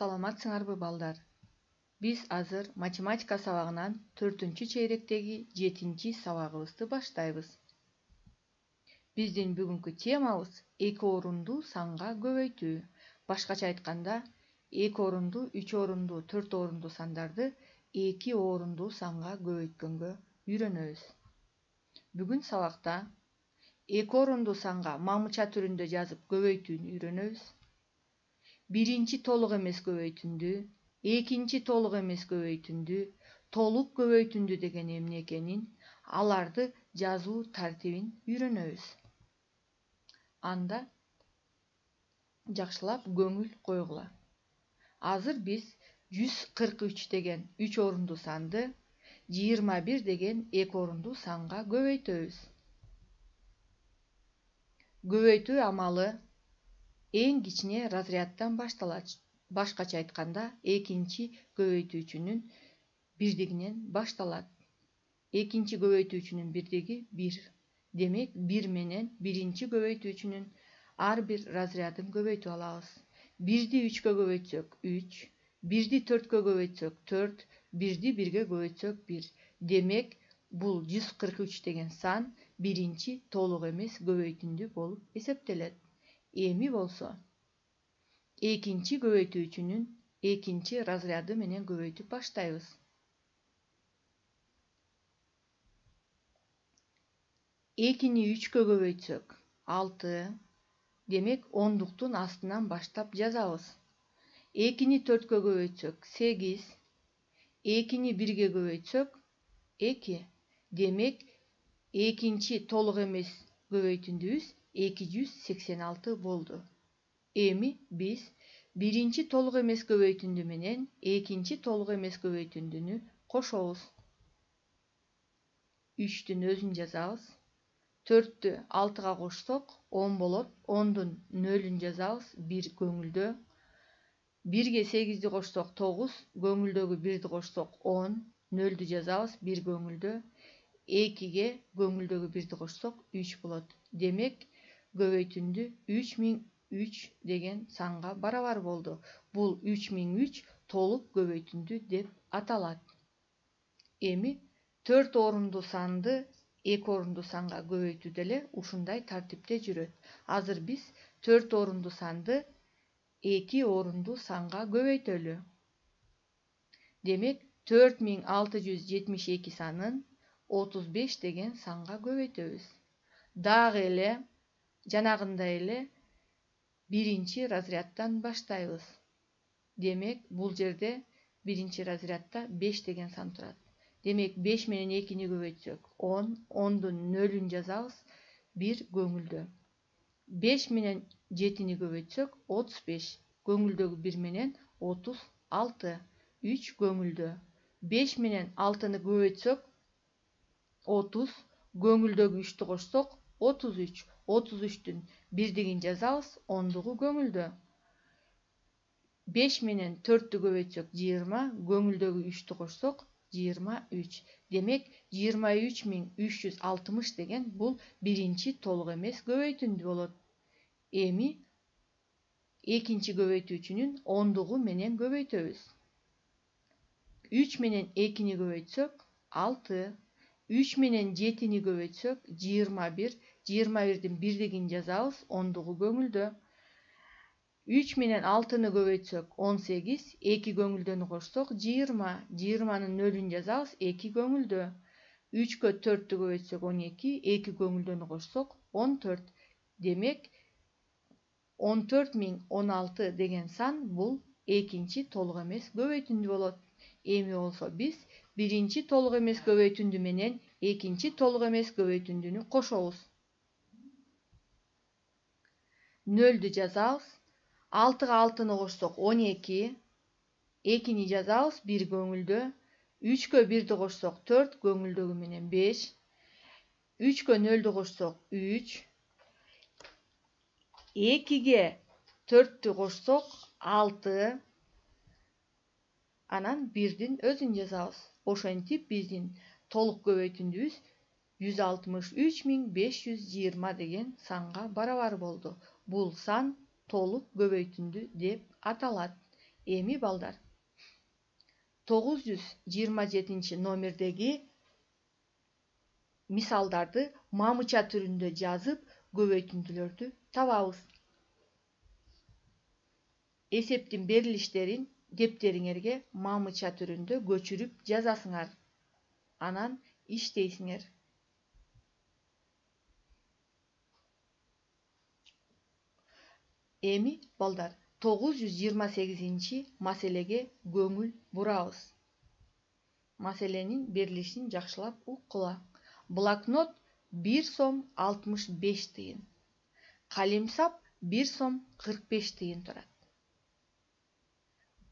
Саламатсыңарбы балдар? Биз азыр математика сабагынан 4-чейректеги 7-чи сабагыбызды баштайбыз. Биздин бүгүнкү темабыз 2 орунду санга көбөйтүү. Башкача айтканда, 2 орунду, 3 орунду, 4 орунду сандарды 2 орунду санга көбөйткөнгө үйрөнөбүз. Бүгүн сабакта 2 орунду санга мамыча түрүндө жазып көбөйтүүнү үйрөнөбүз. Биринчи толук эмес көбөйтүндү, экинчи толук эмес көбөйтүндү, толук көбөйтүндү деген эмне экенин, аларды жазуу тартибин үйрөнөбүз. Анда жакшылап көңүл койгула. Азыр биз 143 деген 3 орунду санды 21 деген 2 орунду санга көбөйтөбүз. Көбөйтүү амалы эң кичине разряддан башталат. Башкача айтканда, экинчи көбөйтүүчүнүн бирдигинен башталат. Экинчи көбөйтүүчүнүн бирдиги 1. Демек, 1 менен биринчи көбөйтүүчүнүн ар бир разрядын көбөйтүп алабыз. 1-ди 3-кө көбөйтсөк 3, 1-ди 4-кө көбөйтсөк 4, 1-ди 1-ге көбөйтсөк 1. Демек, бул 143 деген сан биринчи толук эмес көбөйтүндү болуп эсептелет. Эми болсо, экинчи көбөйтүүчүнүн экинчи разряды менен көбөйтүп баштайбыз. 2-ни 3-кө көбөйтсөк 6, демек ондуктун астынан баштап жазабыз. 2-ни 4-кө көбөйтсөк 8, 2-ни 1-ге көбөйтсөк 2, демек экинчи толук эмес көбөйтүндүбүз 286 болду. Эми биз биринчи толук эмес көбөйтүндү менен экинчи толук эмес көбөйтүндүнү кошобуз. 3-түн өзүн жазабыз. 4-тү 6-га кошсок 10 болот. 10-дун 0-ун жазабыз 1 көңүлдө. 1-ге 8-ди кошсок 9, көңүлдөгү 1-ди кошсок 10, 0-дү жазабыз 1 көңүлдө. 2-ге көңүлдөгү 1-ди кошсок 3 болот. Демек, көбөйтүндү 3003 деген санга барабар болду. Бул 3003 толук көбөйтүндү деп аталат. Эми 4 орунду санды 2 орунду санга көбөйтүү деле ушундай тартипте жүрөт. Азыр биз 4 орунду санды 2 орунду санга көбөйтөлү. Демек, 4672 санын 35 деген санга көбөйтөбүз. Дагы эле жанагындай эле биринчи разряддан баштайбыз. Демек, бул жерде биринчи разрядда 5 деген сан турат. Демек, 5 менен 2-ни көбөйтсөк 10, 10-дун 0-ун жазабыз 1 көңүлдө. 5 менен 7-ни көбөйтсөк 35, көңүлдөгү 1 менен 36, 3 көңүлдө. 5 менен 6-ны көбөйтсөк 30, көңүлдөгү 3-тү кошсок 33, 33-түн 1-дигин жазабыз, 10-дугу көңүлдө. 5 менен 4-тү көбөйтсөк 20, көңүлдөгү 3-тү кошсок 23. Демек, 23360 деген бул биринчи толук эмес көбөйтүндү болот. Эми экинчи көбөйтүүчүнүн 10-дугу менен көбөйтөбүз. 3 менен 2-ни көбөйтсөк 6, 3 менен 7-ни көбөйтсөк 21, 21-дин 1-дигин жазабыз, 10-дугу көңүлдө. 3 менен 6-ны көбөйтсөк 18, 2 көңүлдөнү кошсок 20, 20-нын 0-ун жазабыз, 2 көңүлдө. 3-кө 4-тү көбөйтсөк 12, 2 көңүлдөнү кошсок 14. Демек, 14016 деген сан бул экинчи толук эмес көбөйтүндү болот. Эми болсо биз биринчи толук эмес көбөйтүндү менен экинчи толук эмес көбөйтүндүнү кошобуз. 0-дү жазабыз. 6-га 6-ны кошсок 12, 2-ни жазабыз 1 көңүлдө. 3-кө 1-ди кошсок 4, көңүлдөгү менен 5. 3-кө 0-дү кошсок 3. 2-ге 4-тү кошсок 6. Анан 1-дин өзүн жазабыз. Ошентип биздин толук көбөйтүндүбүз 163520 деген санга барабар болду. Бул сан толук көбөйтүндү деп аталат. Эми балдар 927 номердеги мисалдарды мамыча түрүндө жазып көбөйтүндүлөрдү табабыз. Эсептин берилиштерин дептериңерге мамыча түрүндө көчүрүп жазасыңар. Анан иштейсиңер. Эми балдар 928 маселеге көңүл бурабыз. Маселенин берилишин жакшылап уккула. Блокнот 1 сом 65 тыйын. Калемсап 1 сом 45 тыйын турат.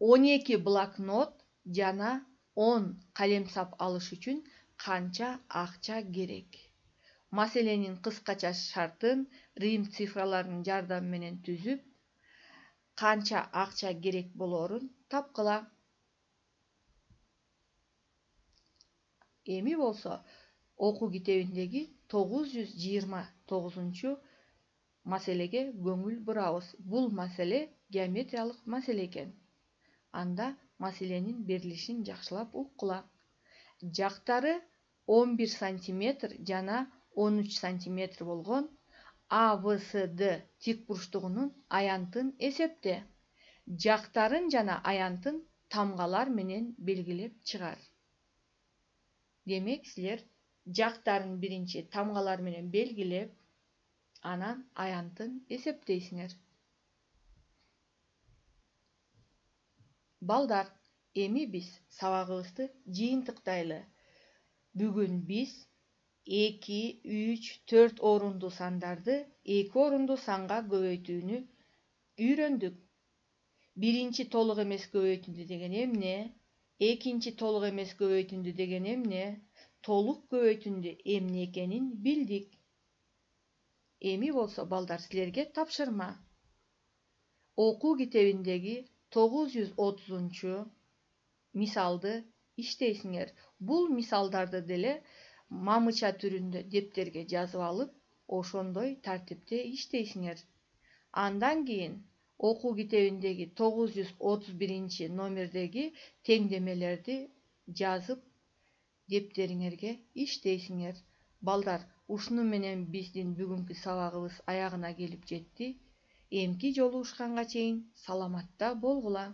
12 блокнот жана 10 калемсап алыш үчүн канча акча керек? Маселенин кыскача шартын рим цифраларынын жардамы менен түзүп, канча акча керек болорун тапкыла. Эми болсо окуу китебиндеги 929 маселеге көңүл бурабыз. Бул маселе геометриялык маселе экен. Анда маселенин берилишин жакшылап уккула. Жактары 11 сантиметр жана 13 сантиметр болгон ABCD тик бурчтугунун аянтын эсепте. Жактарын жана аянтын тамгалар менен белгилеп чыгар. Демек, силер жактарын биринчи тамгалар менен белгилеп, анан аянтын эсептейсиңер. Балдар, эми биз сабагыбызды жыйынтыктайлы. Бүгүн биз 2, 3, 4 орунду сандарды 2 орунду санга көбөйтүүнү үйрөндүк. Биринчи толук эмес көбөйтүндү деген эмне? Экинчи толук эмес көбөйтүндү деген эмне? Толук көбөйтүндү эмне экенин билдик. Эми болсо балдар, силерге тапшырма. Окуу китебиндеги 930 мисалды иштейсиңер. Бул мисалдарды деле мамыча түрүндө дептерге жазып алып, ошондой тартипте иштейсиңер. Андан кийин окуу китебиндеги 931 номердеги теңдемелерди жазып дептериңерге иштейсиңер. Балдар, ушуну менен биздин бүгүнкү сабагыбыз аягына келип жетти. Эмки жолугушканга чейин саламатта болгула.